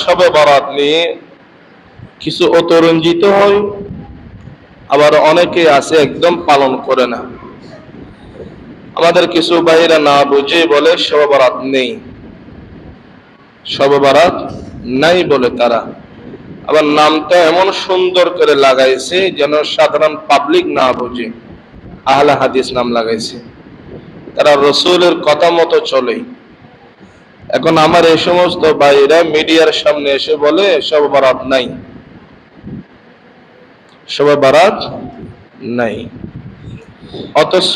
শবে বরাত নিয়ে কিছু অতিরঞ্জিত হয়, আবার অনেকে আছে একদম পালন করে না। আমাদের কিছু ভাইরা না বুঝে বলে শবে বরাত নেই, শবে বরাত নাই বলে তারা। আবার নামটা এমন সুন্দর করে লাগাইছে যেন সাধারণ পাবলিক না বুঝে, আহলে হাদিস নাম লাগাইছে। তারা রসুলের কথা মতো চলে। এখন আমার এই সমস্ত ভাইরা মিডিয়ার সামনে এসে বলে শবে বরাত নাই, শবে বরাত নাই। অথচ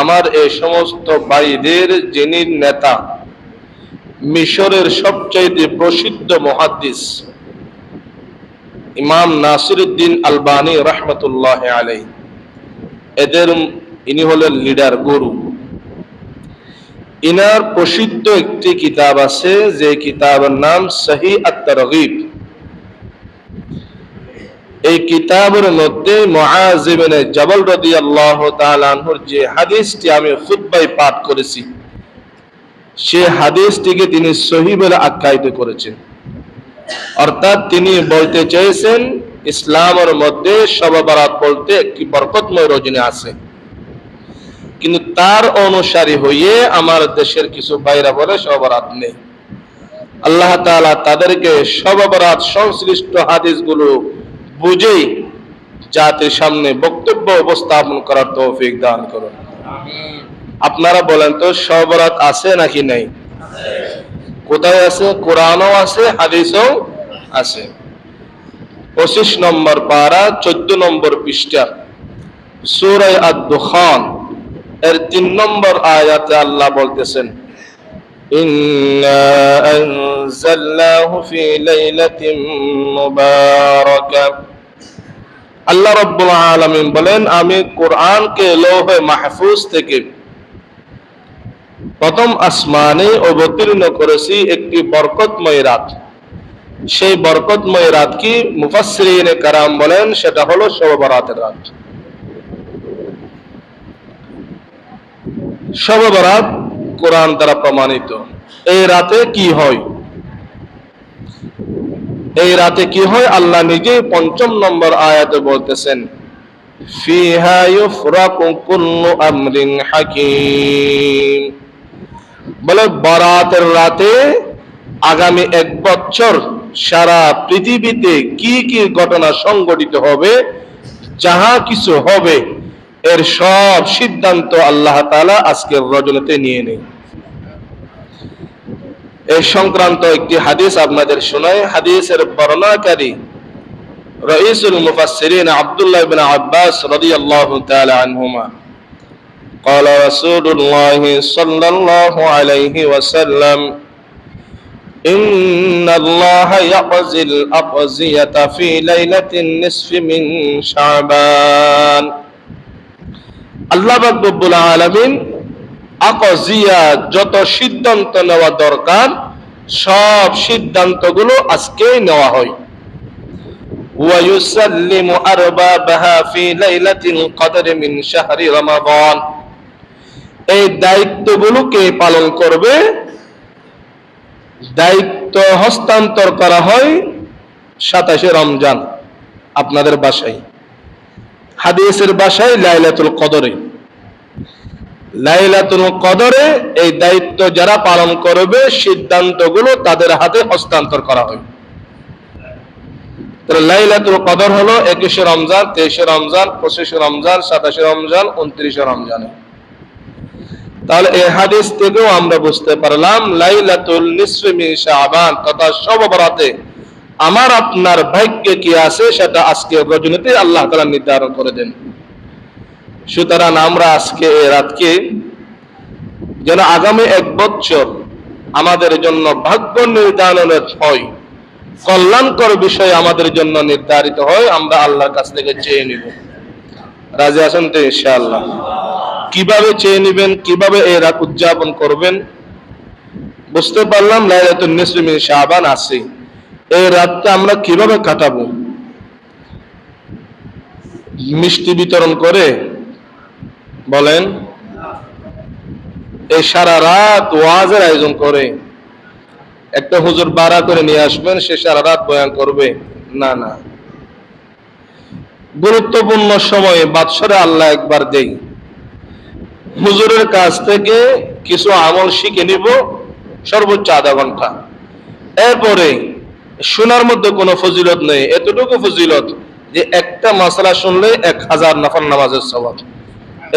আমার এই সমস্ত ভাইদের যিনি নেতা, মিশরের সবচাইতে প্রসিদ্ধ মুহাদ্দিস ইমাম নাসিরউদ্দিন আলবানী রাহমাতুল্লাহ আলাইহি, ইনি হলেন লিডার, গুরু। ইনার প্রসিদ্ধ একটি কিতাব আছে, যে কিতাবের নাম সহিহ আত-তারগীব। এই কিতাবের মধ্যে মুআয ইবনে জাবাল রাদিয়াল্লাহু তাআলা আনহুর যে হাদিসটি আমি খুতবায় পাঠ করেছি, সেই হাদিসটিকে তিনি সহিহ বলে আখ্যায়িত করেছেন। অর্থাৎ তিনি বলতে চেয়েছেন ইসলামের মধ্যে শবে বরাত বলতে একটি বরকতময় রজনী আছে, কিন্তু তার অনুসারী হয়ে আমার দেশের কিছু ভাইরা বলে শবে বরাত নেই। আল্লাহ তাআলা তাদেরকে শবে বরাত সংশ্লিষ্ট হাদিসগুলো বুঝেই জাতির সামনে বক্তব্য উপস্থাপন করার তৌফিক দান করুন। আপনারা বলেন তো শবে বরাত আছে নাকি নাই? কোথায় আছে? কোরআনও আছে, হাদিসও আছে। 25 নম্বর পারা 14 নম্বর পৃষ্ঠা সূরা আদ-দুখান এর 3 নম্বর আয়াতে আল্লাহ বলতেছেন, ইন্না আনজালনাহু ফি লাইলাতিন মুবারাকাহ। আল্লাহ রাব্বুল আলামিন বলেন, আমি কোরআনকে লৌহে মাহফুজ থেকে প্রথম আসমানে অবতীর্ণ করেছি একটি বরকতময় রাত। সেই বরকতময় রাত কি? মুফাসসিরিনে কারাম বলেন সেটা হলো শবে বরাতের রাত। শবে বরাত কোরআন দ্বারা প্রমাণিত। এই রাতে কি হয়? এই রাতে কি হয় আল্লাহ নিজে 5 নম্বর আয়াতে বলতেছেন, ফিহা ইউফরাকু কুল্লু আমরিন হাকিম। বলে বরাতের রাতে আগামী 1 বছর সারা পৃথিবীতে কি কি ঘটনা সংঘটিত হবে, যাহা কিছু হবে, এর সব সিদ্ধান্ত আল্লাহ তাআলা আজকের রজনীতে নিয়ে নেয়। এই সংক্রান্ত একটি হাদিস আপনাদের শোনাই। হাদিসের বর্ণনাকারী রাইসুল মুফাসসিরিন আব্দুল্লাহ ইবনে আব্বাস রাদিয়াল্লাহু তাআলা আনহুমা قال رسول الله صلى الله عليه وسلم إن الله يقضي الأقضية في ليلة النصف من شعبان। আল্লাহ রাব্বুল আলামিন আকজিয়া যত সিদ্ধান্ত নেওয়া দরকার সব সিদ্ধান্তগুলো আজকেই নেওয়া হয়। ওয়া ইউসাল্লিমু আরবাবাহা ফি লাইলাতিল কদর মিন শাহরি রমাদান। এই দায়িত্বগুলোকে পালন করবে, দায়িত্ব হস্তান্তর করা হয় 27শে রমজান আপনাদের বাসায়, হাদিসের বাসায় লাইলাতুল কদরে। লাইলাতুল কদরে এই দায়িত্ব যারা পালন করবে সিদ্ধান্তগুলো তাদের হাতে হস্তান্তর করা হয়। লাইলাতুল কদর হলো 21শে রমজান, 23শে রমজান, 25শে রমজান, 27শে রমজান, 29শে রমজানে। তাহলে এই হাদিস থেকেও আমরা বুঝতে পারলাম লাইলাতুল নিসফি মিন শাবান তথা শবে বরাতে আমার আপনার ভাগ্যে কি আছে সেটা আজকে রজনীতে আল্লাহ তাআলা নির্ধারণ করে দেন। সুতরাং আমরা আজকে এই রাতকে যেন আগামী 1 বছর আমাদের জন্য ভাগ্য নির্ধারণের হয়, কল্যাণকর বিষয় আমাদের জন্য নির্ধারিত হয়, আমরা আল্লাহর কাছ থেকে চেয়ে নিব। রাজি আছেন তো ইনশাআল্লাহ? কিভাবে চেয়ে নেবেন, কিভাবে এই রাত উদযাপন করবেন? বুঝতে পারলাম লাইলাতুন নিসফি মিন শাবান আছে। এই রাতটা আমরা কিভাবে কাটাবো? মিষ্টি বিতরণ করে বলেন, এই সারা রাত ওয়াজের আয়োজন করে একটা হুজুর ভাড়া করে নিয়ে আসবেন, সে সারা রাত বয়ান করবে? না না, গুরুত্বপূর্ণ সময়ে বাৎসরে আল্লাহ একবার দেই, হুজুরের কাছ থেকে কিছু আমল শিখে নিব, সর্বোচ্চ আধা ঘন্টা। এরপরে শোনার মধ্যে কোনো ফজিলত নেই, এতটুকু ফজিলত যে একটা মাসালা শুনলে 1000 নফল নামাজের সওয়াব,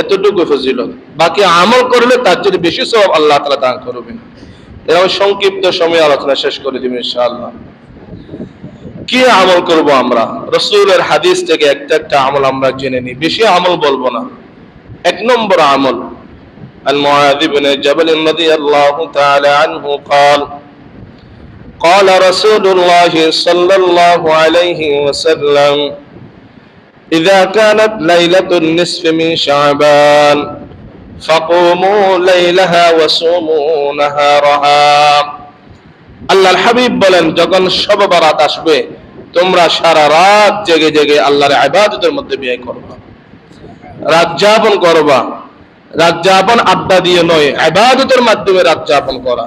এতটুকু ফজিলত। বাকি আমল করলে তার চেয়ে বেশি সওয়াব আল্লাহ তাআলা দান করবেন। এরকম সংক্ষিপ্ত সময়ে আলোচনা শেষ করে দিব ইনশাআল্লাহ। কি আমল করব আমরা? রাসূলের হাদিস থেকে একটা একটা আমল আমরা জেনে নিই, বেশি আমল বলবো না। 1 নম্বর আমল, عن معاذ بن جبل رضي الله تعالى عنه قال قال رسول الله صلى الله عليه وسلم إذا كانت ليلة النصف من شعبان فقوموا ليلها وصوموا نهارها। আল্লাহর হাবিব বলেন, যখন শবে বরাত আসবে তোমরা সারা রাত জেগে জেগে আল্লাহর ইবাদতের মধ্যে ব্যয় করবা, রাত যাপন করবা। রাত যাপন আড্ডা দিয়ে নয়, ইবাদতের মাধ্যমে রাত যাপন করা।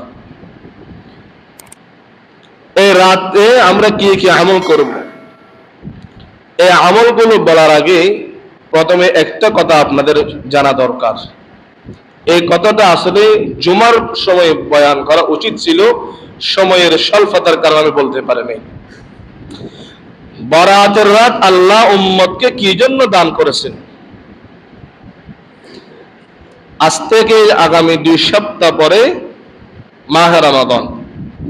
এই রাতে আমরা কি কি আমল করব? এই আমলগুলো বলার আগে প্রথমে একটা কথা আপনাদের জানা দরকার। এই কথাটা আসলে জুমার সময় বয়ান করা উচিত ছিল, সময়ের স্বল্পতার কারণে আমি বলতে পারিনি। বরাতের রাত আল্লাহ উম্মতকে কি জন্য দান করেছেন? আজ থেকে আগামী 2 সপ্তাহ পরে মাহে রমাদান,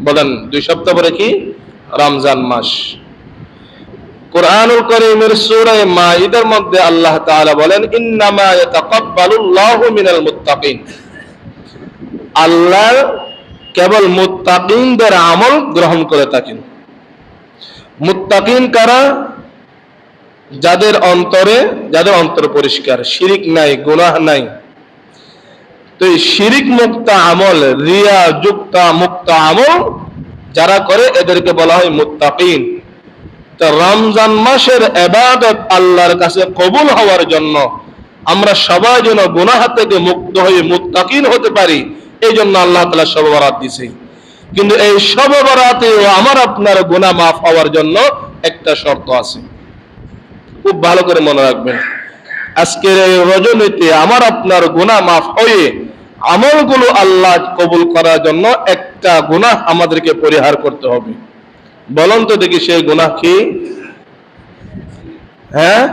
বলেন 2 সপ্তাহ পরে কি? রমজান মাস। কুরআনুল কারীমের সূরা মাঈদার মধ্যে আল্লাহ তাআলা বলেন, ইন্নামা ইয়াতাকাব্বালুল্লাহু মিনাল মুত্তাকিন। আল্লাহ কেবল মুত্তাকিনদের আমল গ্রহণ করে থাকেন। মুত্তাকিন কারা? যাদের অন্তর পরিষ্কার, শিরিক নাই, গুনাহ নাই। তো এই শিরিক মুক্ত আমল, রিয়া যুক্ত মুক্ত আমল যারা করে এদেরকে বলা হয় মুত্তাকিন। তো রমজান মাসের ইবাদত আল্লাহর কাছে কবুল হওয়ার জন্য আমরা সবাই যেন গুনাহ থেকে মুক্ত হয়ে মুত্তাকিন হতে পারি, এই জন্য আল্লাহ তাআলা শবে বরাত দিয়েছে। কিন্তু এই শবে বরাতে আমার আপনার গুনাহ মাফ হওয়ার জন্য একটা শর্ত আছে, খুব ভালো করে মনে রাখবেন। আজকের এই রজনীতে আমার আপনার গুনাহ মাফ হয়ে আমলগুলো আল্লাহ কবুল করার জন্য একটা গুনাহ আমাদেরকে পরিহার করতে হবে। বলুন তো দেখি সেই গুনাহ কি? হ্যাঁ,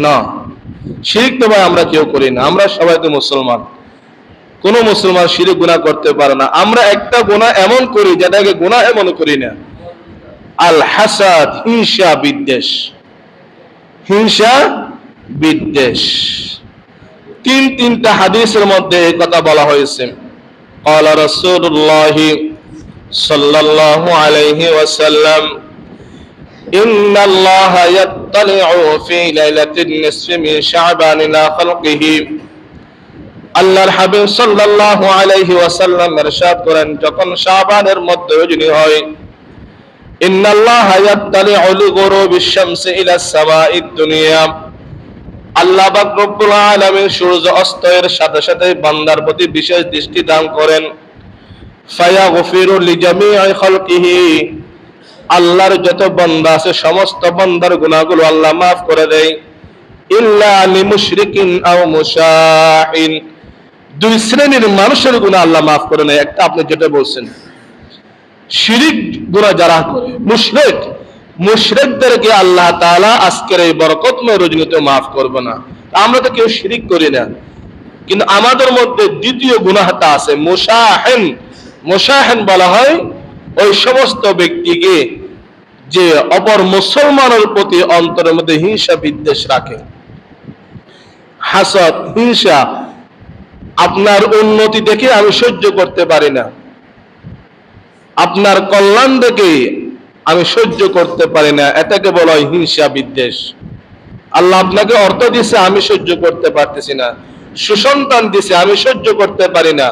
না, শিরক তো ভাই আমরা কেউ করি না, আমরা সবাই তো মুসলমান। কোন মুসলমান শিরক গুনাহ করতে পারে না। আমরা একটা গুনাহ এমন করি যেটাকে গুনাহ মনে করি না, আল হাসাদ, হিংসা বিদ্বেষ। হিংসা বিদ্বেষ। তিনটা হাদিসের মধ্যে এই কথা বলা হয়েছে। قال رسول الله صلى الله عليه وسلم إن الله يطلع في ليلة النصف من شعبان إلى خلقه। আল্লাহর হাবিব সাল্লাল্লাহু আলাইহি ওয়াসাল্লাম ইরশাদ করেন, যখন শাবানের মধ্য রজনী হয়, ইন্নাল্লাহা ইয়াত্তালি'উ লিগুরুবিশ শামসি ইলা সামাঈদ দুনিয়া। আল্লাহ পাক রব্বুল আলামিন সূর্য অস্তের সাথে সাথে বান্দার প্রতি বিশেষ দৃষ্টি দান করেন। ফায়াগফিরু লিজামি'i খালকিহি। আল্লাহর যত বান্দা আছে সমস্ত বান্দার গুনাহগুলো আল্লাহ maaf করে দেয়। ইল্লা লিমুশরিকিন আও মুশাহিন। 2 শ্রেণীর মানুষের গুনাহ আল্লাহ maaf করে নেয়। একটা আপনি যেটা বলছেন, শিরিক গুনাহ যারা করে, মুশরিকদেরকে আল্লাহ তাআলা আজকের এই বরকতময় রজনীতে maaf করবে না। আমরা তো কেউ শিরিক করি না, কিন্তু আমাদের মধ্যে দ্বিতীয় গুনাহটা আছে, মুশাহিন। মুশাহিন বলা হয় ওই সমস্ত ব্যক্তিকে যে অপর মুসলমানের প্রতি অন্তরের মধ্যে হিংসা বিদ্বেষ রাখে। হাসাদ, হিংসা। আপনার উন্নতি দেখে আমি সহ্য করতে পারি না, আপনার কল্যাণ দেখে আমি সহ্য করতে পারি না, এটাকে বলা হয় হিংসা বিদ্বেষ। আল্লাহ আপনাকে অর্থ দিয়েছে, আমি সহ্য করতে পারতেছি না। সুসন্তান দিয়েছে, আমি সহ্য করতে পারি না।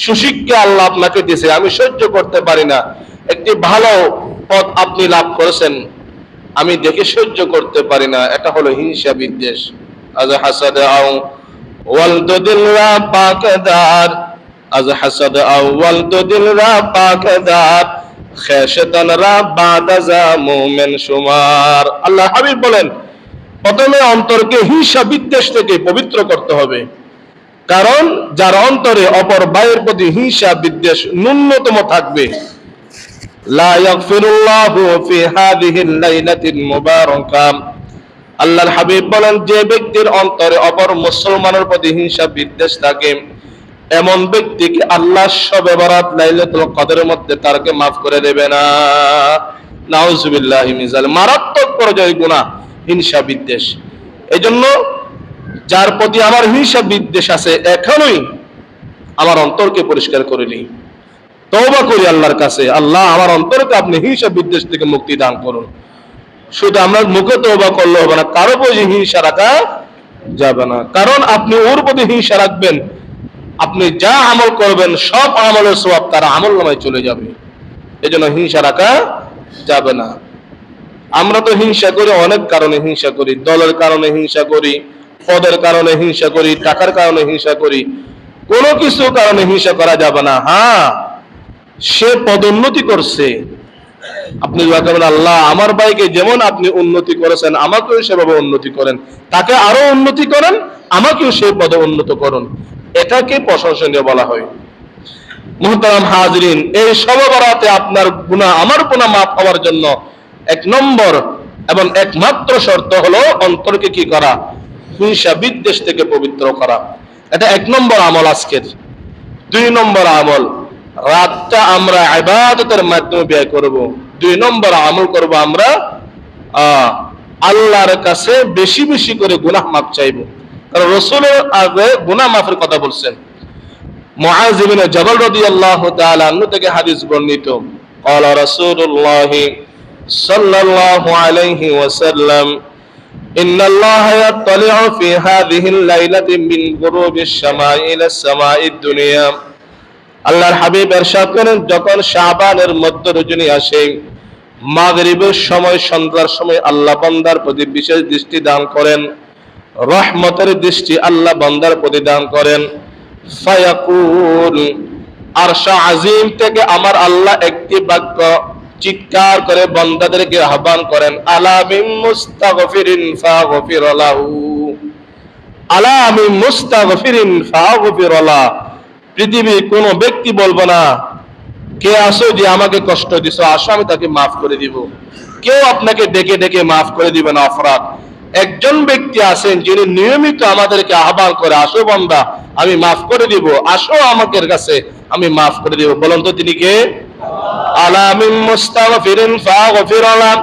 সুশিক্ষা আল্লাহ আপনাকে দিয়েছে, আমি সহ্য করতে পারি না। একটি ভালো পথ আপনি লাভ করেছেন, আমি দেখে সহ্য করতে পারি না, এটা হলো হিংসা বিদ্বেষ। আজ হাসাদ আও ওয়ালদুদিল্লাহ পাকদার আজ হাসাদ আউয়াল তো দিল রা পাকদার খেশতান রা বাদাজা মুমিন সুমার। আল্লাহ হাবিব বলেন, প্রথমে অন্তরকে হিংসা বিদ্বেষ থেকে পবিত্র করতে হবে, কারণ যার অন্তরে অপর ভাইয়ের প্রতি হিংসা বিদ্বেষ ন্যূনতম থাকবে, লা ইয়াগফিরুল্লাহু ফি হাযিহিল লাইলাতিল মুবারাকা, আল্লাহর হাবিব বলেন, যে ব্যক্তির অন্তরে অপর মুসলমানের প্রতি হিংসা বিদ্বেষ থাকে, এমন ব্যক্তিকে আল্লাহ শবে বরাত লাইলাতুল কদরের মধ্যে তারকে মাফ করে দেবে না। নাউজুবিল্লাহি মিন যালিক। মারাত্মক পর্যায়ে গুনাহ হিংসা বিদ্বেষ। এজন্য যার প্রতি আমার হিংসা বিদ্বেষ আছে, এখনই আমার অন্তরকে পরিষ্কার করে নিই, তওবা করি আল্লাহর কাছে, আল্লাহ আমার অন্তরকে আপনি হিংসা বিদ্বেষ থেকে মুক্তি দান করুন। শুধু আমরা মুখে তওবা করলে হবে না, কারো প্রতি হিংসা রাখা যাবে না, কারণ আপনি ওর প্রতি হিংসা রাখবেন, আপনি যা আমল করবেন সব আমলের সওয়াব তার আমলনামায় চলে যাবে। এজন্য হিংসা রাখা যাবে না। আমরা তো হিংসা করি অনেক কারণে হিংসা করি, দলের কারণে হিংসা করি, পদের কারণে হিংসা করি, টাকার কারণে হিংসা করি, কোনো কিছু কারণে হিংসা করা যাবে না। হ্যাঁ, সে পদোন্নতি করছে, আপনি দোয়া করবেন, আল্লাহ আমার ভাইকে যেমন আপনি উন্নতি করেছেন আমাকেও সেভাবে উন্নতি করেন, তাকে আরো উন্নতি করেন, আমাকেও সেই পদে উন্নত করুন। এটাকে প্রশংসনীয় বলা হয়। মুহতারাম হাজরিন, এই শবে বরাতে আপনার গুনাহ আমার গুনাহ মাফ হওয়ার জন্য এক নম্বর এবং একমাত্র শর্ত হলো অন্তরকে কি করা? হিংসা বিদ্বেষ থেকে পবিত্র করা। এটা এক নম্বর আমল আজকের। দুই নম্বর আমল, রাতটা আমরা ইবাদতের মাধ্যমে ব্যয় করব। দুই নম্বর আমল করব আমরা আল্লাহর কাছে বেশি বেশি করে গুনাহ মাফ চাইব। কারণ রাসূলের আগে গুনাহ মাফের কথা বলছেন। মুআয ইবনে জাবাল রাদিয়াল্লাহু তাআলা আনহু থেকে হাদিস বর্ণিত, قال رسول الله صلى الله عليه وسلم إن الله يطلع في هذه الليلة من غروب السماء إلى السماء الدنيا। আল্লাহর হাবিব ইরশাদ করেন, যখন শাবানের মধ্য রজনী আসে, মাগরিবের সময়, সন্ধ্যার সময় আল্লাহ বান্দার প্রতি বিশেষ দৃষ্টি দান করেন, রহমতের দৃষ্টি আল্লাহ বান্দার প্রতি দান করেন। ফায়াকুল, আরশ আজিম থেকে আমার আল্লাহ একটি বাক্য চিৎকার করে বান্দাদেরকে আহ্বান করেন, আলা মিন মুস্তাগফিরিন ফাগফির লাহু, আলা মিন মুস্তাগফিরিন ফাগফির লাহু। পৃথিবীর কোন ব্যক্তি বলবো না, কে আসো যে আমাকে কষ্ট দিছো, আসো আমি তাকে মাফ করে দিব। কেউ আপনাকে ডেকে ডেকে মাফ করে দিবে না অপরাধ। একজন ব্যক্তি আছেন যিনি নিয়মিত আমাদেরকে আহ্বান করে, আসো বান্দা আমি মাফ করে দিব, আসো আমাদের কাছে আমি মাফ করে দিব। বলুন তো তিনি কে? আলা মিন মুস্তাগফিরিন ফাগফির লাহু।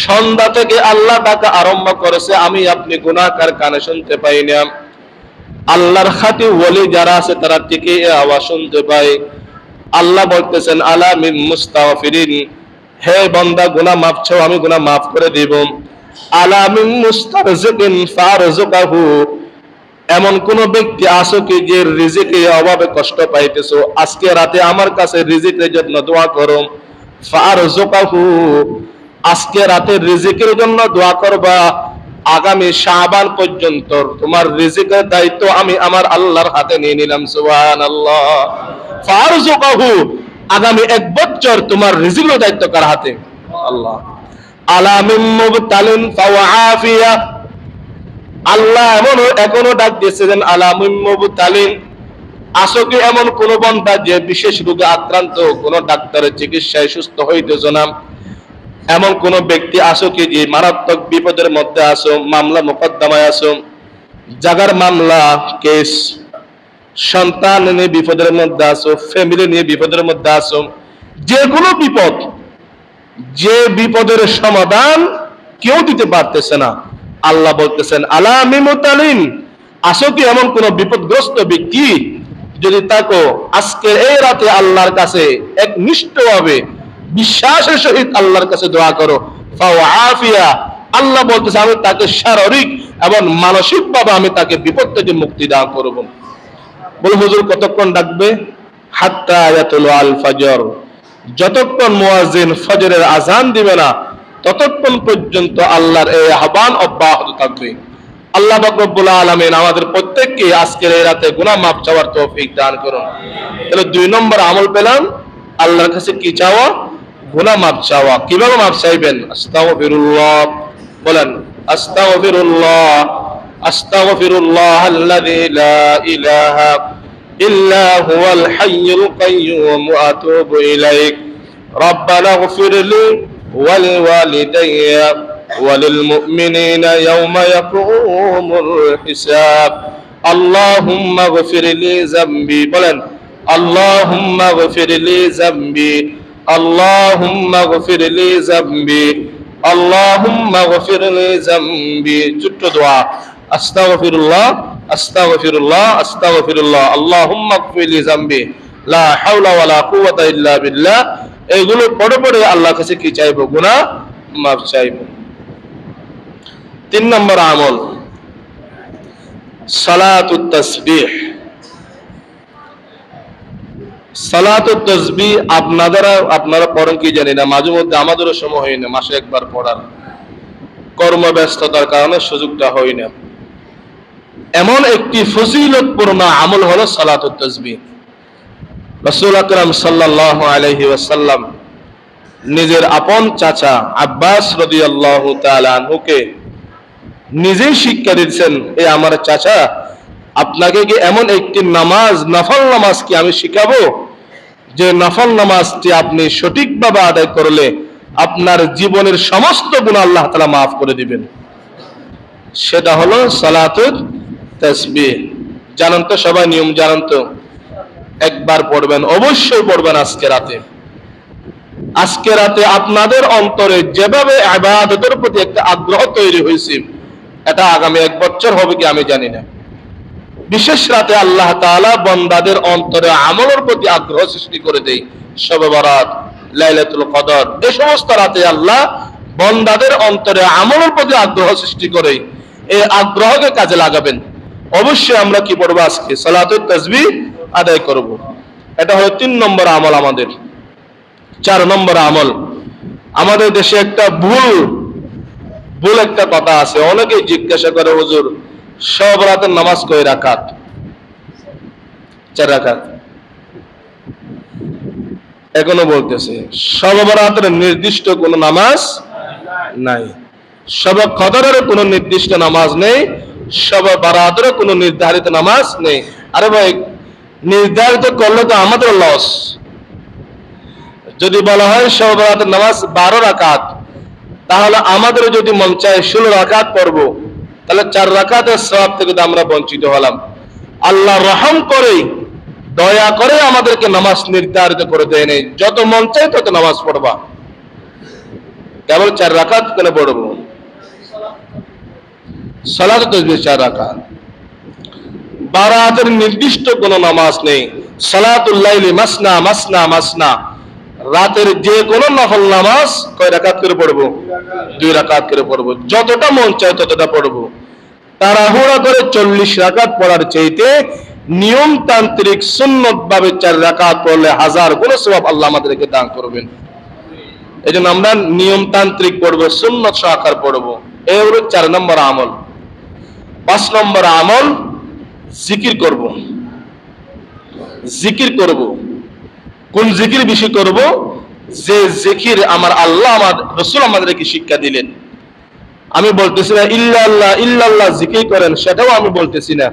সন্ধ্যা থেকে আল্লাহ ডাকা আরম্ভ করেছে, আমি আপনি গুনাহগার কানে শুনতে পাই না। আল্লাহর খাঁটি ওলি যারা আছে তারা ঠিকই এই আওয়াজ শুনতে পায়। আল্লাহ বলতেছেন, আলা মিন মুস্তাগফিরিন, হে বান্দা গুনাহ মাফ চাও, আমি গুনাহ মাফ করে দেব। আলা মিন মুস্তারজিকিন ফারজুকাহু, এমন কোন ব্যক্তি আছো কি যে রিজিকের অভাবে কষ্ট পাইতেছো, আজকে রাতে আমার কাছে রিজিকের জন্য দোয়া করো। ফারজুকাহু, আজকে রাতে রিজিকের জন্য দোয়া করবা। আগামী শাবান পর্যন্ত তোমার রিজিকের দায়িত্ব আমি আমার আল্লাহর হাতে নিয়ে নিলাম। সুবহানাল্লাহ। ফারজুকাহু, আগামী এক বছর তোমার রিজিকের দায়িত্ব কার হাতে? আল্লাহ। আলা মিন মুবতালিন ফাওয়াফিয়া, আল্লাহ এখনো ডাক দিয়েছেন, আলা মিন মুবতালিন, আসো কি এমন কোন বান্দা যে বিশেষ রোগে আক্রান্ত, কোন ডাক্তারের চিকিৎসায় সুস্থ হইতেছ না, এমন কোন ব্যক্তি আসো কি যে মারাত্মক বিপদের মধ্যে আসো, মামলা মোকদ্দমায় আসো, জাগার মামলা কেস, সন্তান নিয়ে বিপদের মধ্যে আসো, ফ্যামিলি নিয়ে বিপদের মধ্যে আসো, যে কোনো বিপদ, যে বিপদের সমাধান কেউ দিতে পারতেছে না, আল্লাহ বলতেছেন আলা মিন মুবতালিন, আসো কি এমন কোন বিপদগ্রস্ত ব্যক্তি, যদি তাকো আজকে এই রাতে আল্লাহর কাছে একনিষ্ঠভাবে বিশ্বাসের সহিত আল্লাহর কাছে দোয়া করো, ফাওয়াফিয়া, আল্লাহ বলতেছে আমি তাকে শারীরিক এবং মানসিক ভাবে আমি তাকে বিপদ থেকে মুক্তি দান করব। বল হুজুর কতক্ষণ ডাকবে? হাত্তা ইয়াতুল আল ফজর, যতক্ষণ মুয়াজ্জিন ফজরের আযান দিবে না ততক্ষণ পর্যন্ত আল্লাহর এই আহ্বান অব্যাহত থাকবে। আল্লাহ পাক রব্বুল আলামিন আমাদের প্রত্যেককে আজকের এই রাতে গুনাহ মাফ চাওয়ার তৌফিক দান করুন। তাহলে 2 নম্বর আমল পেলাম, আল্লাহর কাছে কি চাওয়া? গুনাহ মাফ চাওয়া। কিভাবে মাফ চাইবেন? আস্তাগফিরুল্লাহ বলেন, আস্তাগফিরুল্লাহ আস্তাগফিরুল্লাহ আল্লাযী লা ইলাহা ইল্লা হুয়াল হাইয়ুল কাইয়্যুম ওয়া আতুবু ইলাইক রব্বানা ইগফিরলি ওয়াল ওয়ালিদাইয়া وللمؤمنين يوم يقوم الحساب اللهم اغفر لي ذنبي বলেন اللهم اغفر لي ذنبي اللهم اغفر لي ذنبي اللهم اغفر لي ذنبي ছোট্ট দোয়া আস্তাগফিরুল্লাহ আস্তাগফিরুল্লাহ আস্তাগফিরুল্লাহ আল্লাহুম্মা ইগফির লি যামবি লা হাওলা ওয়ালা কুওয়াতা ইল্লা বিল্লাহ। এগুলো পড়ে পড়ে আল্লাহর কাছে কি চাইবো? গুনাহ মাফ চাইবো। 3 নম্বর আমল সালাতুত তাসবিহ। সালাতুত তাসবিহ আপনারা পড়েন কি জানি না, মাঝে মধ্যে আমাদেরও সময় হয় না মাসে একবার পড়ার, কর্মব্যস্ততার কারণে সুযোগটা হয় না। এমন একটি ফজিলতপূর্ণ আমল হলো সালাতুত তাসবিহ। রাসূল আকরাম সাল্লাল্লাহু আলাইহি ওয়াসাল্লাম নিজের আপন চাচা আব্বাস রাদিয়াল্লাহু তাআলা আনহুকে নিজেই শিক্ষা দিচ্ছেন, এ আমার চাচা, আপনাকে কি এমন একটি নামাজ, নফল নামাজ কি আমি শিখাবো, যে নফল নামাজটি আপনি সঠিকভাবে আদায় করলে আপনার জীবনের সমস্ত গুনাহ আল্লাহ তাআলা মাফ করে দিবেন। সেটা হলো সালাতুত তাসবিহ। জানেন তো সবাই, নিয়ম জানেন তো? একবার পড়বেন, অবশ্যই পড়বেন আজকে রাতে। আজকে রাতে আপনাদের অন্তরে যেভাবে ইবাদতের প্রতি একটা আগ্রহ তৈরি হয়েছে, এটা আগামী 1 বছর হবে কি আমি জানি না। বিশেষ রাতে আল্লাহ তাআলা বান্দাদের অন্তরে আমলের প্রতি আগ্রহ সৃষ্টি করে দেয়। শবে বরাত, লাইলাতুল কদর, এই সমস্ত রাতে আল্লাহ বান্দাদের অন্তরে আমলের প্রতি আগ্রহ সৃষ্টি করে। এই আগ্রহকে কাজে লাগাবেন। অবশ্যই আমরা কি পড়ব? আজকে সালাতুত তাসবিহ আদায় করব। এটা হলো 3 নম্বর আমল আমাদের। 4 নম্বর আমল, আমাদের দেশে একটা ভুল একটা কথা আছে। অনেকেই জিজ্ঞাসা করে, হুজুর সব রাতের নামাজ কয় রাকাত? 4 রাকাত। এখনো বলতেছে সব রাতের নির্দিষ্ট কোনো নামাজ নাই, শবে কদরের কোনো নির্দিষ্ট নামাজ নেই, শবে বারাতের কোনো নির্ধারিত নামাজ নেই। আরে ভাই, নির্ধারিত করলে তো আমাদের লস। যদি বলা হয় শবে বারাতের নামাজ 12 রাকাত, তাহলে আমাদের যদি মন চায় 16 রাকাত পড়বো, তাহলে 4 রাকাতের সওয়াব থেকে তো আমরা বঞ্চিত হলাম। আল্লাহ রহম করে, দয়া করে আমাদেরকে নামাজ নির্ধারিত করে দেয় নাই, যত মন চায় তত নামাজ পড়বা, কেবল 4 রাকাত কেন পড়বো? সালাতুত তাসবিহ 4 রাকাত। বারাতের নির্দিষ্ট কোনো নামাজ নেই। সালাতুল লাইলি মাসনা মাসনা মাসনা, রাতের যে কোনো নফল নামাজ কয় রাকাত করে পড়বো? 2 রাকাত করে পড়বো, যতটা মন চায় ততটা পড়বো। তাড়াহুড়া করে 40 রাকাত পড়ার চাইতে নিয়মতান্ত্রিক সুন্নত ভাবে 4 রাকাত পড়লে 1000 গুণ সওয়াব আল্লাহ আমাদেরকে দান করবেন। এই জন্য আমরা নিয়মতান্ত্রিক পড়বো, সুন্নত সহকার পড়বো। এই হলো 4 নম্বর আমল। 5 নম্বর আমল, জিকির করব। জিকির করব। কোন জিকির বেশি করব? যে জিকির আমার আল্লাহ, আমার রাসূল আমাদেরকে শিক্ষা দিলেন। আমি বলতেছি না ইল্লাল্লাহ ইল্লাল্লাহ জিকির করেন, সেটাও আমি বলতেছি না।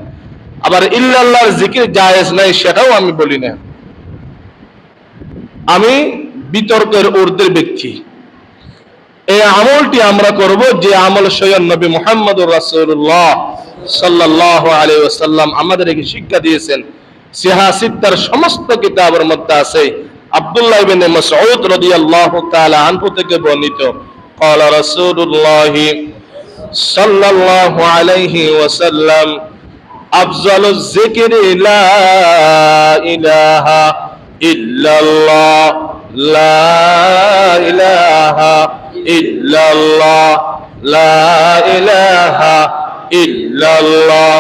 আবার ইল্লাল্লাহর জিকির জায়েজ নাই, সেটাও আমি বলি না। আমি বিতর্কের ঊর্ধ্বের ব্যক্তি। এই আমলটি আমরা করব যে আমল স্বয়ং নবী মুহাম্মদুর রাসূলুল্লাহ সাল্লাল্লাহু আলাইহি ওয়াসাল্লাম আমাদেরকে শিক্ষা দিয়েছেন। সিহা সিত্তার সমস্ত কিতাবের মধ্যে আছে। আব্দুল্লাহ ইবনে মাসউদ রাদিয়াল্লাহু তাআলা আনহু থেকে বর্ণিত, قال رسول الله صلى الله عليه وسلم أفضل الذكر لا إله إلا الله لا إله إلا الله لا إله إلا الله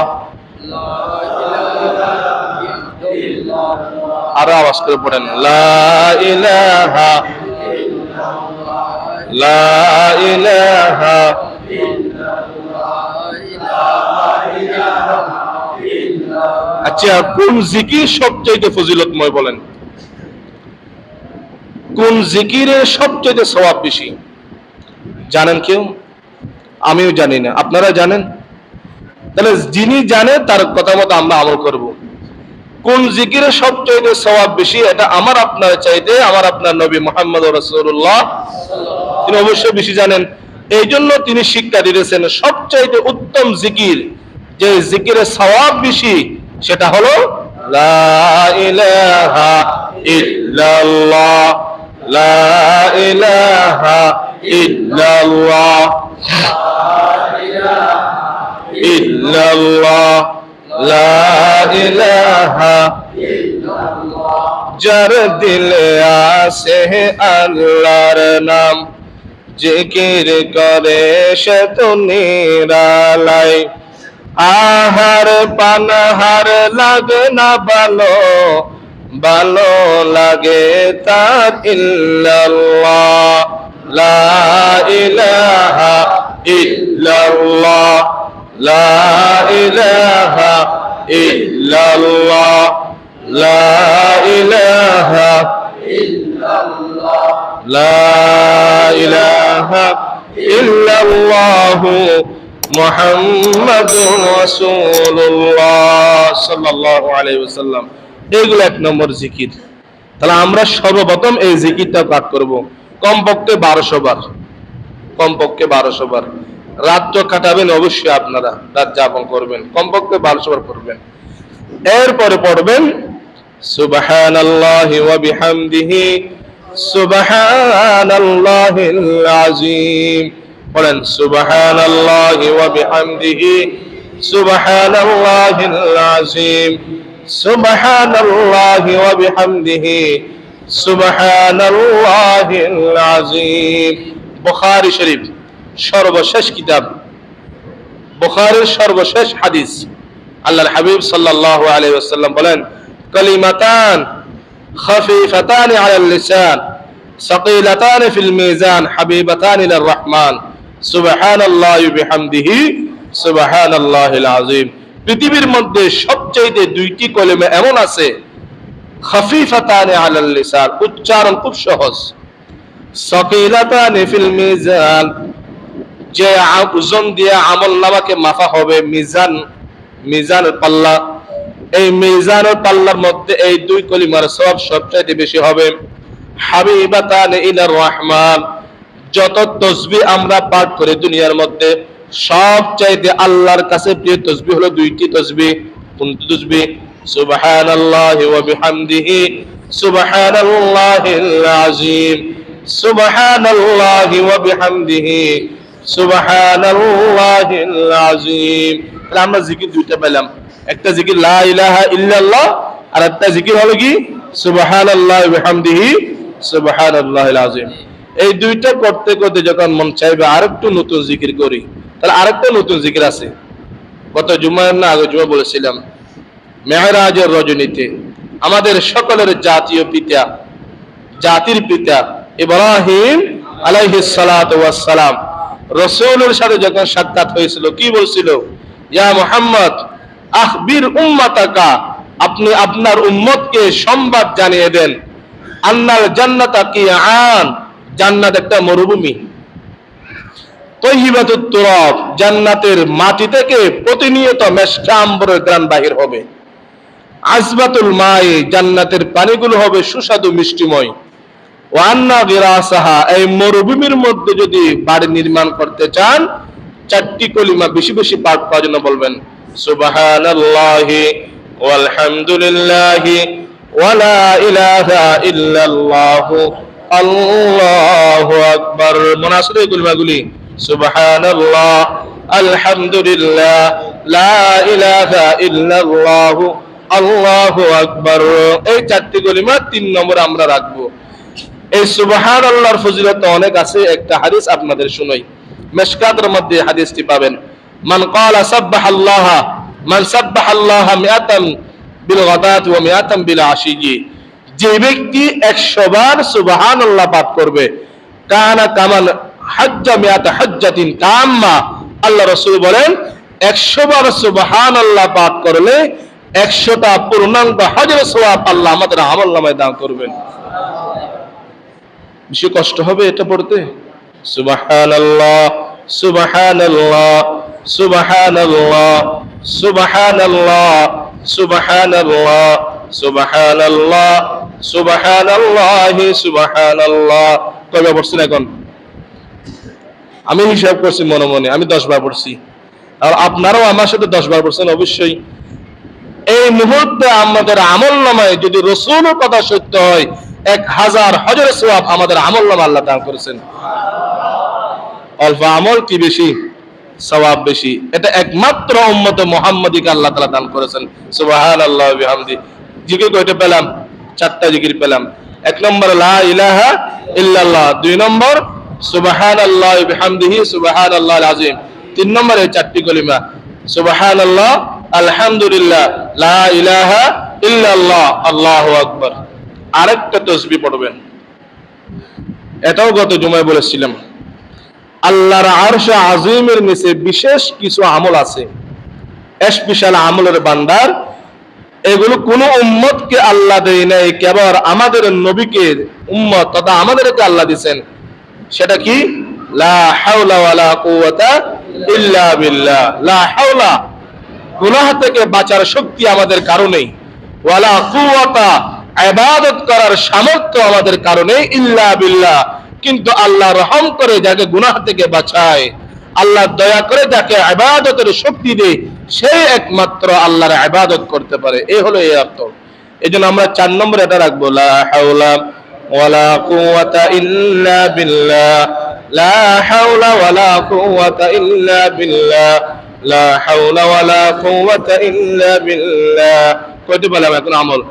আর আওয়াজ করে পড়েন, লা ইলাহা লা ইলাহা ইল্লাল্লাহ আচ্ছা, কোন জিকির সবচাইতে ফজিলতময় বলেন? কোন জিকিরের সবচাইতে সওয়াব বেশি জানেন কেউ? আমিও জানি না, আপনারা জানেন? তাহলে যিনি জানে তার কথা মতো আমরা আমল করব। কোন জিকিরের সবচাইতে সওয়াব বেশি এটা আমার আপনার চাইতে আমার আপনার নবী মুহাম্মদ রাসূলুল্লাহ তিনি অবশ্যই বেশি জানেন। এই জন্য তিনি শিক্ষা দিয়েছেন সবচাইতে উত্তম জিকির, যে জিকিরের সওয়াব বেশি, সেটা হলো লা ইলাহা ইল্লাল্লাহ, লা ইলাহা ইল্লাল্লাহ, ইল্লাল্লাহ, লা ইলাহা ইল্লাল্লাহ। যার দিলে আছে আল্লাহর নাম, জিকির করে সে তো নিরালায়। আহার পানাহার লাগে না ভালো, ভালো লাগে তার ইল্লাল্লাহ, লা ইলাহা ইল্লাল্লাহ, লা ইলাহা ইল্লাল্লাহ, লা ইলাহা ইল্লাল্লাহ, লা ইলাহা ইল্লাল্লাহ মুহাম্মাদুর রাসূলুল্লাহ সাল্লাল্লাহু আলাইহি ওয়াসাল্লাম। এগুলো এক নম্বর জিকির। তাহলে আমরা সর্বপ্রথম এই জিকিরটা পাঠ করব কমপক্ষে 1200 বার, কমপক্ষে 1200 বার। রাত তো কাটাবেন অবশ্যই, আপনারা রাত যাপন করবেন, কমপক্ষে 1200 বার করবেন। এরপরে পড়বেন সুবহানাল্লাহি ওয়া বিহামদিহি সুবহানাল্লাহিল আযীম। পড়েন সুবহানাল্লাহি ওয়া বিহামদিহি সুবহানাল্লাহিল আযীম, সুবহানাল্লাহি ওয়া বিহামদিহি সুবহানাল্লাহিল আযীম। বুখারী শরীফ সর্বশেষ কিতাব, বুখারীর সর্বশেষ হাদিস। আল্লাহর হাবিব সাল্লাল্লাহু আলাইহি ওয়াসাল্লাম বলেন কালিমাতান খাফিফাতান আলাল লিসান সাকিলাতান ফিল মিজান হাবিবাতান ইলার রহমান সুবহানাল্লাহি ওয়া বিহামদিহি সুবহানাল্লাহিল আযীম। পৃথিবীর মধ্যে সবচেয়ে দুইটি কলিমা এমন আছে খাফিফাতান আলাল লিসান, উচ্চারণ খুব সহজ, সাকিলাতান ফিল মিজান, যে ওজন দিয়ে আমলনামাকে মাপা হবে, মিজান, মিজানের পাল্লা, এই মিজানের পাল্লার মধ্যে এই দুই কলিমার সওয়াব সবচেয়ে বেশি হবে। হাবিবাতান ইলার রহমান, যত তাসবিহ আমরা পাঠ করি দুনিয়ার মধ্যে সবচাইতে আল্লাহর কাছে প্রিয় তাসবিহ হলো দুইটি তাসবিহ। কোন তাসবিহ? সুবহানাল্লাহি ওয়া বিহামদিহি সুবহানাল্লাহিল আযীম, সুবহানাল্লাহি ওয়া বিহামদিহি সুবহানাল্লাহিল আযীম। তাহলে আমরা জিকির দুইটা পেলাম, একটা জিকির লা ইলাহা ইল্লাল্লাহ, আর একটা জিকির হলো কি সুবহানাল্লাহি ওয়া বিহামদিহি সুবহানাল্লাহিল আযীম। এই দুইটা করতে করতে যখন মন চাইবে আরেকটু নতুন জিকির করি, তাহলে আরেকটা নতুন জিকির আছে। গত জুমার না আগে জুমা বলেছিলাম, মেরাজের রজনীতে আমাদের সকলের জাতীয় পিতা, জাতির পিতা ইব্রাহিম আলাইহিস সালাতু ওয়াস সালাম রাসূলের সাথে যখন সাক্ষাৎ হয়েছিল, কি বলছিল? ইয়া মুহাম্মদ আখবির উম্মাতাকা, আপনি আপনার উম্মতকে সংবাদ জানিয়ে দেন, আন্নাল জান্নাতা কিআন, জান্নাত একটা মরুভূমি, তয়্যিবাতুত তুরাব, জান্নাতের মাটি থেকে প্রতিনিয়ত মেশকা আম্বরের ঘ্রাণ বাহির হবে, আসবাতুল মাই, জান্নাতের পানিগুলো হবে সুস্বাদু মিষ্টিময়, ওয়া আন্না গিরাসাহা, এই মরুভূমির মধ্যে যদি বাড়ি নির্মাণ করতে চান চারটি কলিমা বেশি বেশি পাঠ করার জন্য বলবেন সুবহানাল্লাহি ওয়াল হামদুলিল্লাহি ওয়া লা ইলাহা ইল্লাল্লাহু আল্লাহু আকবার। মনে আছে এই কলিমাগুলি? সুবহানাল্লাহ, আলহামদুলিল্লাহ, লা ইলাহা ইল্লাল্লাহু আল্লাহু আকবার। এই চারটি কলিমা 3 নম্বরে আমরা রাখবো। এই সুবহানাল্লাহর ফজিলত অনেক আছে, একটা হাদিস আপনাদের শুনাই। মিশকাতের মধ্যে হাদিসটি পাবেন, মান ক্বালা সাবহানাল্লাহ, মান সাবহানাল্লাহ মিআতান বিল গাদাত ওয়া মিআতান বিল আশিজি, যে ব্যক্তি 100 বার সুবহানাল্লাহ পাঠ করবে, কানা কামান হাজ্জা মিআতা হাজ্জাতিন তাম্মা, আল্লাহ রাসূল বলেন 100 বার সুবহানাল্লাহ পাঠ করলে 100টা পূর্ণাঙ্গ হজের সওয়াব আল্লাহ আমাদের আমলনামায় দান করবেন। বেশি কষ্ট হবে এটা পড়তে? সুবহানাল্লাহ সুবহানাল্লাহ সুবহানাল্লাহ সুবহানাল্লাহ সুবহানাল্লাহ সুবহানাল্লাহ সুবহানাল্লাহি সুবহানাল্লাহ। কয়বার পড়ছেন এখন? আমি হিসাব করছি মনে মনে, আমি 10 বার পড়ছি। আর আপনারাও আমার সাথে 10 বার পড়ছেন অবশ্যই। এই মুহূর্তে আমাদের আমলনামায় যদি রাসূলের কথা সত্য হয়, 1000 হজের সওয়াব আমাদের আমলনামা আল্লাহ দান করেছেন। অল্প আমল কি বেশি, সওয়াব বেশি। এটা একমাত্র উম্মতে মুহাম্মাদীকে আল্লাহ তাআলা দান করেছেন। সুবহানাল্লাহি ওয়া বিহামদি। জিকির কয়টা পেলাম? 4টা জিকির পেলাম। 1 নম্বর লা ইলাহা ইল্লাল্লাহ, 2 নম্বর সুবহানাল্লাহি ওয়া বিহামদিহি সুবহানাল্লাহিল আযীম, 3 নম্বরে 4টি কলিমা সুবহানাল্লাহ আলহামদুলিল্লাহ লা ইলাহা ইল্লাল্লাহ আল্লাহু আকবার। আরেকটা তাসবিহ পড়বেন, এটাও গত জুমায় বলেছিলাম। আল্লাহর আরশে আজিমের নিচে বিশেষ কিছু আমল আছে, স্পেশাল আমলের ভান্ডার। এগুলো কোন উম্মতকে আল্লাহ দেয় নাই, কেবল আমাদের নবীকে উম্মত তথা আমাদেরকে আল্লাহ দিবেন। সেটা কি? লা হাওলা ওয়ালা কুওয়াতা ইল্লা বিল্লাহ। লা হাওলা, গুনাহ থেকে বাঁচার শক্তি আমাদের কারো নেই, ওয়ালা কুওয়াতা, ইবাদত করার সামর্থ্য আমাদের কারো নেই, ইল্লা বিল্লাহ। কিন্তু আল্লাহ রহম করে যাকে গুনাহ থেকে বাঁচায়, আল্লাহ দয়া করে যাকে ইবাদতের শক্তি দেয়, সেই একমাত্র আল্লাহর ইবাদত করতে পারে। এই হলো এই অর্থ। এজন্য আমরা 4 নম্বরে এটা রাখবো, লা হাওলা ওয়ালা কুওয়াতা ইল্লা বিল্লাহ, লা হাওলা ওয়ালা কুওয়াতা ইল্লা বিল্লাহ, লা হাওলা ওয়ালা কুওয়াতা ইল্লা বিল্লাহ। কয়টি বললাম এখন আমল?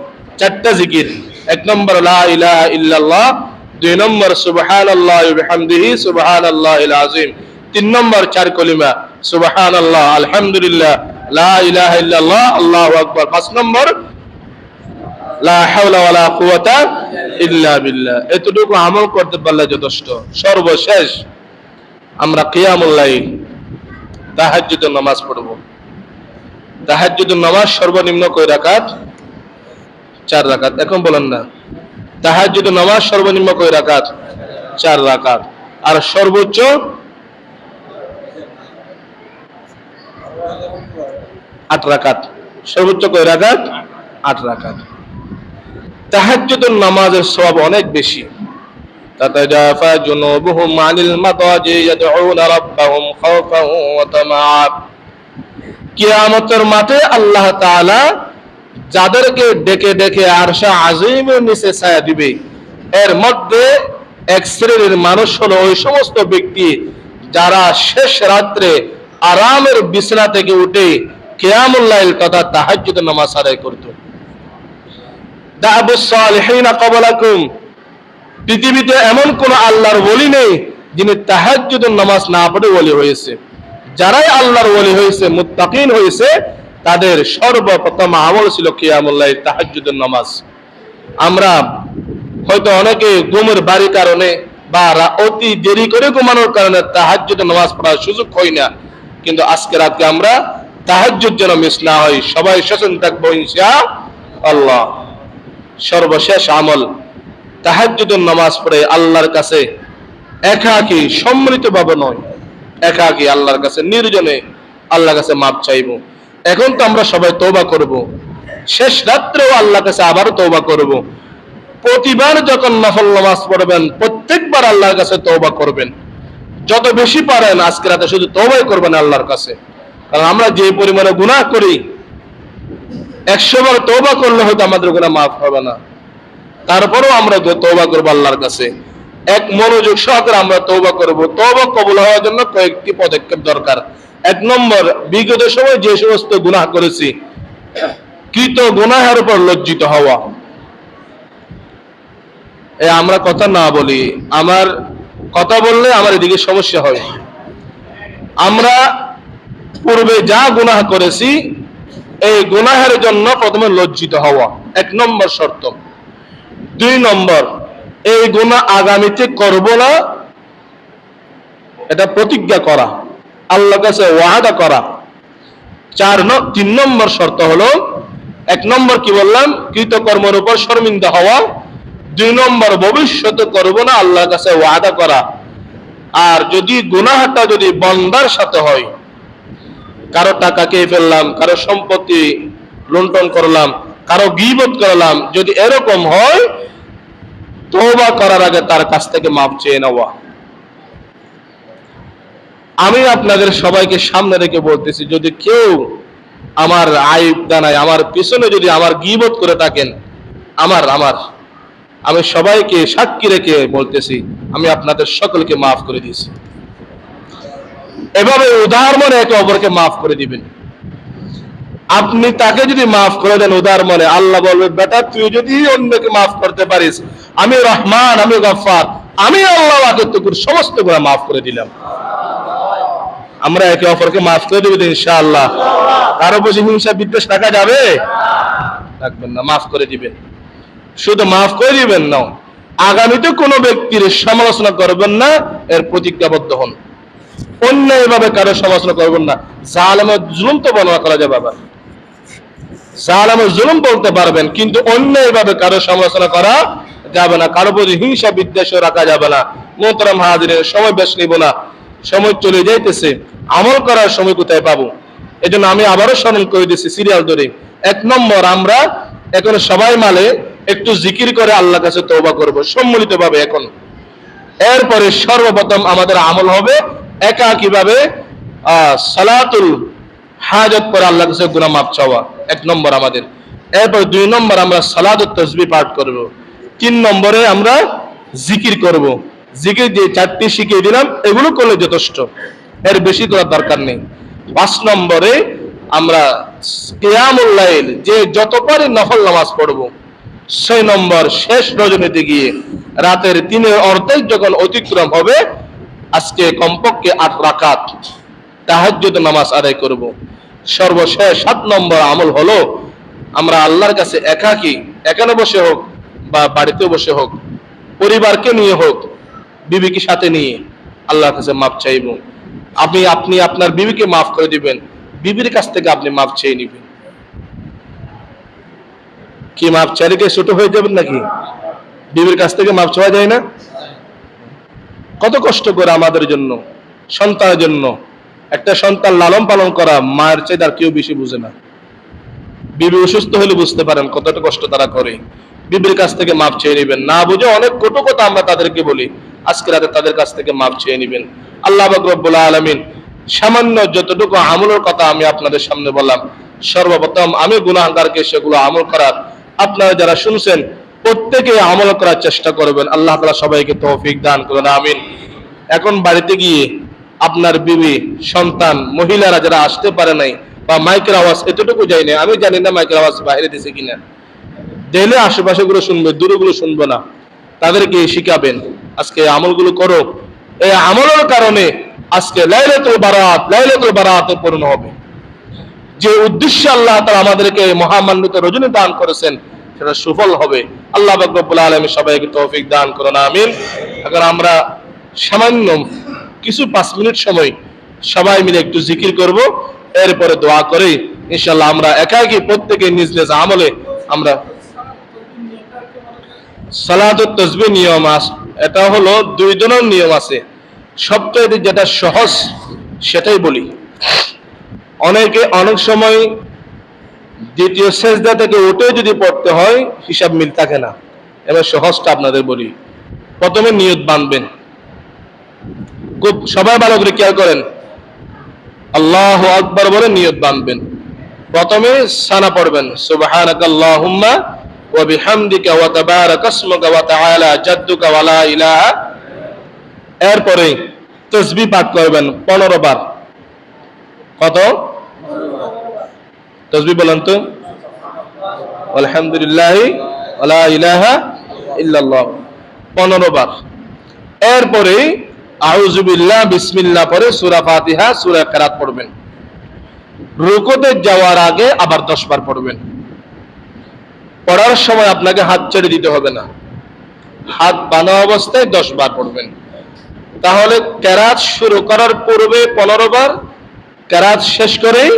4টা জিকির। 1 নম্বর লা ইলাহা ইল্লাল্লাহ, 2 নম্বর সুবহানাল্লাহি ওয়া বিহামদিহি সুবহানাল্লাহিল আযীম, 3 নম্বর 4 কলিমা সুবহানাল্লাহ আলহামদুলিল্লাহ লা ইলাহা ইল্লাল্লাহ আল্লাহু আকবার, 5 নম্বর লা হাওলা ওয়ালা কুওয়াতা ইল্লা বিল্লাহ। এতটুকু আমল করতে পারলে যথেষ্ট। সর্বশেষ আমরা কিয়ামুল লাইল, তাহাজ্জুদের নামাজ পড়ব। তাহাজ্জুদের নামাজ সর্বনিম্ন কয় রাকাত? 4 রাকাত। এখন বলেন না, তাহাজ্জুদের নামাজ সর্বনিম্ন কয় রাকাত? 4 রাকাত। আর সর্বোচ্চ 8 রাকাত। সর্বোচ্চ কয় রাকাত? 8 রাকাত। তাহাজ্জুদের নামাজের সওয়াব অনেক বেশি। তাতাজাফা জুনুবুহুম আনিল মাদাজি ইয়াদউনা রাব্বাহুম খাওফান ওয়া তামাআ। কিয়ামতের মাঠে আল্লাহ তাআলা যাদেরকে ডেকে ডেকে আরশে আজিমের নিচে ছায়া দিবে, এর মধ্যে এক শ্রেণীর মানুষ হলো ওই সমস্ত ব্যক্তি যারা শেষ রাত্রে আরামের বিছানা থেকে উঠে কিয়ামুল লাইল তথা তাহাজ্জুদের নামাজ আদায় করত। দাবুস সালিহিনা ক্বাবলাকুম, পৃথিবীতে এমন কোন আল্লাহর ওলি নেই যিনি তাহাজ্জুদের নামাজ না পড়ে ওলি হয়েছে। যারাই আল্লাহর ওলি হয়েছে, মুত্তাকিন হয়েছে, তাদের সর্বপ্রথম আমল ছিল কিয়ামুল লাইল, তাহাজ্জুদের নামাজ। আমরা হয়তো অনেকে ঘুমের বাড়ির কারণে বা অতি দেরি করে ঘুমানোর কারণে তাহাজ্জুদের নামাজ পড়ার সুযোগ হয় না। কিন্তু আজকে রাতে আমরা তাহাজ্জুদ যেন মিস না হয়, সবাই সচেতন থাকবো ইনশাআল্লাহ। সর্বশেষ আমল তাহাজ্জুদের নামাজ পড়ে আল্লাহর কাছে একাকী, সম্মিলিতভাবে নয়, একাকী আল্লাহর কাছে নির্জনে আল্লাহর কাছে মাপ চাইবো। এখন তো আমরা সবাই তওবা করব, শেষ রাত্রেও আল্লাহর কাছে আবারও তওবা করব। প্রতিবার যখন নফল নামাজ পড়বেন প্রত্যেকবার আল্লাহর কাছে তওবা করবেন। যত বেশি পারেন আজকে রাতে শুধু তওবাই করবেন আল্লাহর কাছে। কারণ আমরা যে পরিমাণে গুনাহ করি, 100 বার তওবা করলে হয়তো আমাদের গুনাহ মাফ হবে না। তারপরেও আমরা তওবা করব আল্লাহর কাছে, এক মনোযোগ সহকারে আমরা তওবা করব। তওবা কবুল হওয়ার জন্য কয়েকটি পদক্ষেপ দরকার। 1 নম্বর, বিগত সময় যে সমস্ত গুনাহ করেছি, কৃত গুনাহের উপর লজ্জিত হওয়া। আমরা কথা না বলি, আমার কথা বললে আমার এদিকে সমস্যা হয়। আমরা পূর্বে যা গুনাহ করেছি এই গুনাহের জন্য প্রথমে লজ্জিত হওয়া 1 নম্বর শর্ত। 2 নম্বর, এই গুনাহ আগামীতে করব না, এটা প্রতিজ্ঞা করা, আল্লাহর কাছে ওয়াদা করা। 3 নম্বর শর্ত হলো এক নম্বর কি বললাম, কৃতকর্মের উপর শর্মিন্দা হওয়া। 2 নম্বর ভবিষ্যতে করব না আল্লাহর কাছে ওয়াদা করা। আর যদি গুনাহটা যদি বান্দার সাথে হয়, কারো টাকা খেয়ে ফেললাম, কারো সম্পত্তি লুণ্ঠন করলাম, কারো গীবত করলাম, যদি এরকম হয় তওবা করার আগে তার কাছ থেকে মাপ চেয়ে নেওয়া। আমি আপনাদের সবাইকে সামনে রেখে বলতেছি, যদি কেউ আমার আইব জানায়, আমার পিছনে যদি আমার গীবত করে থাকেন, আমি সবাইকে সাক্ষী রেখে বলতেছি, আমি আপনাদের সকলকে মাফ করে দিয়েছি। এভাবে উদার মনে একে অপরকে মাফ করে দিবেন। আপনি তাকে যদি মাফ করে দেন উদার মনে, আল্লাহ বলবে, বেটা তুই যদি অন্যকে মাফ করতে পারিস, আমি রহমান, আমি গফফার, আমি আল্লাহ তোর সমস্ত গুনাহ মাফ করে দিলাম। আমরা একে অপরকে মাফ করে দেব ইনশাআল্লাহ। কারো প্রতি হিংসা বিদ্বেষ রাখা যাবে? রাখবেন না, মাফ করে দিবেন। শুধু মাফ করে দিবেন না, আগামীতে কোনো ব্যক্তির সমালোচনা করবেন না, এর প্রতিজ্ঞাবদ্ধ হন। অন্যায়ভাবে কারো সমালোচনা করবেন না। জালেমের জুলুম তো বর্ণনা করা যাবে, আবার জালেমের জুলুম বলতে পারবেন, কিন্তু অন্যায়ভাবে কারো সমালোচনা করা যাবে না, কারো প্রতি হিংসা বিদ্বেষ রাখা যাবে না। মোহতারাম হাজিরের, সময় বেশ নিব না, সময় চলে যাইতেছে, আমল করার সময় কোথায় পাবো? এজন্য আমি আবারও স্মরণ করে দিচ্ছি সিরিয়াল ধরে। 1 নম্বর, আমরা এখন সবাই মালে একটু জিকির করে আল্লাহর কাছে তওবা করব সম্মিলিতভাবে এখন। এরপরে সর্বপ্রথম আমাদের আমল হবে একাকীভাবে সালাতুল হাজত করে আল্লাহর কাছে গুনাহ মাফ চাওয়া, 1 নম্বর আমাদের। এরপর 2 নম্বর আমরা সালাতুত তাসবিহ পাঠ করব। 3 নম্বরে আমরা জিকির করব। জিকির যে 4টি শিখিয়ে দিলাম, এগুলো করলে যথেষ্ট, এর বেশি করার দরকার নেই। 5 নম্বরে আমরা কিয়ামুল লাইল, যে যত পারি নফল নামাজ পড়ব। 6 নম্বর, শেষ রজনীতে গিয়ে রাতের 3-এর অর্ধেক যখন অতিক্রম হবে, আজকে কমপক্ষে 8 রাকাত তাহাজ্জুদ নামাজ আদায় করব। সর্বশেষ 7 নম্বর আমল হলো, আমরা আল্লাহর কাছে এখানে বসে হোক বা বাড়িতে বসে হোক, পরিবারকে নিয়ে হোক, বিবিকে সাথে নিয়ে আল্লাহর কাছে মাফ চাইব। আপনি আপনার বিবিকে মাফ করে দিবেন, বিবির কাছ থেকে আপনি মাফ চেয়ে নিবেন। কি মাফ চাইলে কি ছোট হয়ে যাবেন নাকি? বিবির কাছ থেকে মাফ চাওয়া যায় না? কত কষ্ট করে আমাদের জন্য, সন্তানের জন্য। একটা সন্তান লালন পালন করা মায়ের চেয়ে আর কেউ বেশি বুঝে না। বিবি অসুস্থ হলে বুঝতে পারেন কতটা কষ্ট তারা করে। বিবির কাছ থেকে মাফ চেয়ে নেবেন। না বুঝে অনেক কটু কথা আমরা তাদেরকে বলি, আজকে রাতে তাদের কাছ থেকে মাফ চেয়ে নেবেন। আল্লাহ পাক রব্বুল আলামিন সামান্য যতটুকু আমলের কথা আমি আপনাদের সামনে বললাম, সর্বপ্রথম আমি গুনাহগারকে সেগুলো আমল করার, আপনারা যারা শুনছেন প্রত্যেকে আমল করার চেষ্টা করবেন। আল্লাহ তাআলা সবাইকে তৌফিক দান করুন, আমিন। এখন বাড়িতে গিয়ে আপনার বিবি, সন্তান, মহিলারা যারা আসতে পারে নাই বা মাইকের আওয়াজ এতটুকু যায় না, আমি জানি না মাইকের আওয়াজ বাইরে দিছে কিনা, দিলে আশেপাশে গুলো শুনবে, দূরগুলো শুনবো না, তাদেরকে শিখাবেন আজকে আমলগুলো করো। এই আমলের কারণে আজকে লাইলাতুল বারাতে পূর্ণ হবে। যে উদ্দেশ্যে আল্লাহ তাআলা আমাদেরকে মহামান্বিত রজনী দান করেছেন, সেটা সফল হবে। আল্লাহ পাক রব্বুল আলামিন সবাইকে তৌফিক দান করুন, আমিন। এখন আমরা সামান্য কিছু 5 মিনিট সময় সবাই মিলে একটু জিকির করব, এরপরে দোয়া করে ইনশাআল্লাহ আমরা একাকী প্রত্যেকে নিজ নিজ আমলে আমরা সালাতুত তাসবিহ নিয়ম আছে। এটা হলো 2 জনের নিয়ম আছে, সবচেয়ে যেটা সহজ সেটাই বলি। অনেক সময় দ্বিতীয় সেজদা থেকে উঠে যদি পড়তে হয়, হিসাব মিল থাকে না। এবার সহজটা আপনাদের বলি। প্রথমে নিয়ত বাঁধবেন, খুব সবাই ভালো করে খেয়াল করেন, আল্লাহু আকবার বলে নিয়ত বাঁধবেন। প্রথমে সানা পড়বেন, সুবহানাকাল্লাহুম্মা ওয়া বিহামদিকা ওয়া তাবারাকা ইসমুকা ওয়া তাআলা জাদ্দুকা ওয়া লা ইলাহা। এরপরে তাসবিহ পাঠ করবেন 15 বার। কত তাসবিহ বলেন তো? আলহামদুলিল্লাহি ওয়া লা ইলাহা ইল্লাল্লাহ 15 বার। এরপরে আউযু বিল্লাহ বিসমিল্লাহ পরে সূরা ফাতিহা, সূরা কিরাত পড়বেন। রুকুতে যাওয়ার আগে আবার 10 বার পড়বেন। পড়ার সময় আপনাকে হাত ছেড়ে দিতে হবে না, হাত বাঁধা অবস্থায় 10 বার পড়বেন। তাহলে কিরাত শুরু করার পূর্বে 15 বার, কিরাত শেষ করেই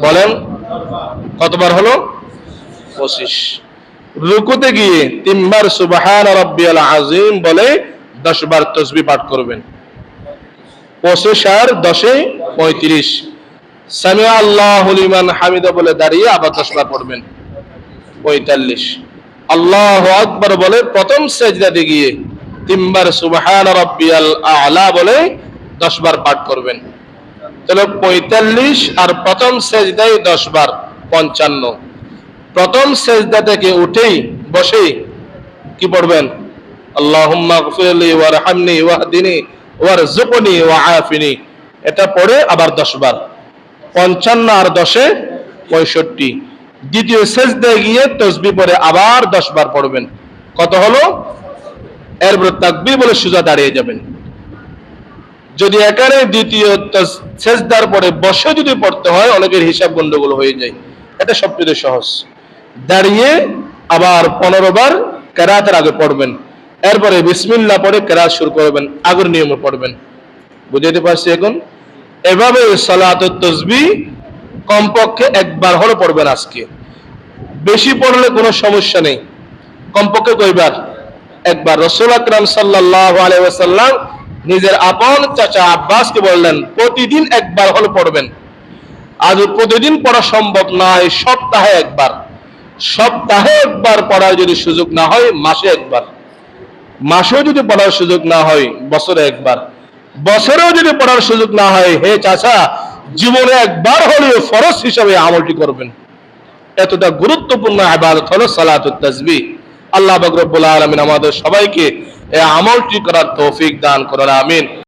বলেন কতবার হলো? 25। রুকুতে গিয়ে 3 বার সুবহান রাব্বিয়াল আযীম বলে 10 বার তাসবিহ পাঠ করবেন। 25 আর 10 এ 35। সামিআ আল্লাহু লিমান হামিদা বলে দাঁড়িয়ে আবার 10 বার পড়বেন। 45। আল্লাহু আকবার বলে প্রথম সিজদাতে গিয়ে 3 বার সুবহান রাব্বিয়াল আ'লা বলে 10 বার পাঠ করবেন। তাহলে 45 আর প্রথম সিজদায় 10 বার 55। প্রথম সিজদা থেকে উঠেই বসেই কি পড়বেন? আল্লাহুম্মা গফিরলি ওয়ারহামনি ওয়াহদিনি ওয়ারযুকনি ওয়াআফিনি। এটা পড়ে আবার 10 বার। 55 আর 10 এ 65। দ্বিতীয় সিজদায় গিয়ে তাসবিহ পড়ে আবার 10 বার পড়বেন। কত হলো? এরপর তাকবীর বলে সোজা দাঁড়িয়ে যাবেন। যদি এখানে দ্বিতীয় সিজদার পরে বসে যদি পড়তে হয় অনেকের হিসাব গন্ডগোল হয়ে যায়। এটা সবচেয়ে সহজ। দাঁড়িয়ে আবার 15 বার কিরাতের আগে পড়বেন। এরপরে বিসমিল্লাহ পড়ে কিরাত শুরু করবেন, আগের নিয়মে পড়বেন। বুঝাইতে পারছি এখন? এভাবে সালাতুত তাসবিহ কমপক্ষে একবার হলে পড়বেন আজকে। বেশি পড়লে কোনো সমস্যা নেই। কমপক্ষে কয়বার? একবার। রাসূল আকরাম সাল্লাল্লাহু আলাইহি ওয়াসাল্লাম নিজের আপন চাচা আব্বাসকে বললেন প্রতিদিন একবার হলে পড়বেন। আজ প্রতিদিন পড়া সম্ভব না হয় সপ্তাহে একবার। সপ্তাহে একবার পড়ার যদি সুযোগ না হয় মাসে একবার। মাসেও যদি পড়ার সুযোগ না হয় বছরে একবার। বছরেও যদি পড়ার সুযোগ না হয় হে চাচা জীবনে একবার হলেও ফরজ হিসাবে আমলটি করবেন। এতটা গুরুত্বপূর্ণ ইবাদত হলো সালাতুত তাসবিহ। আল্লাহ পাক রব্বুল আলামিন আমাদের সবাইকে এই আমলটি করার তৌফিক দান করুন। আমিন।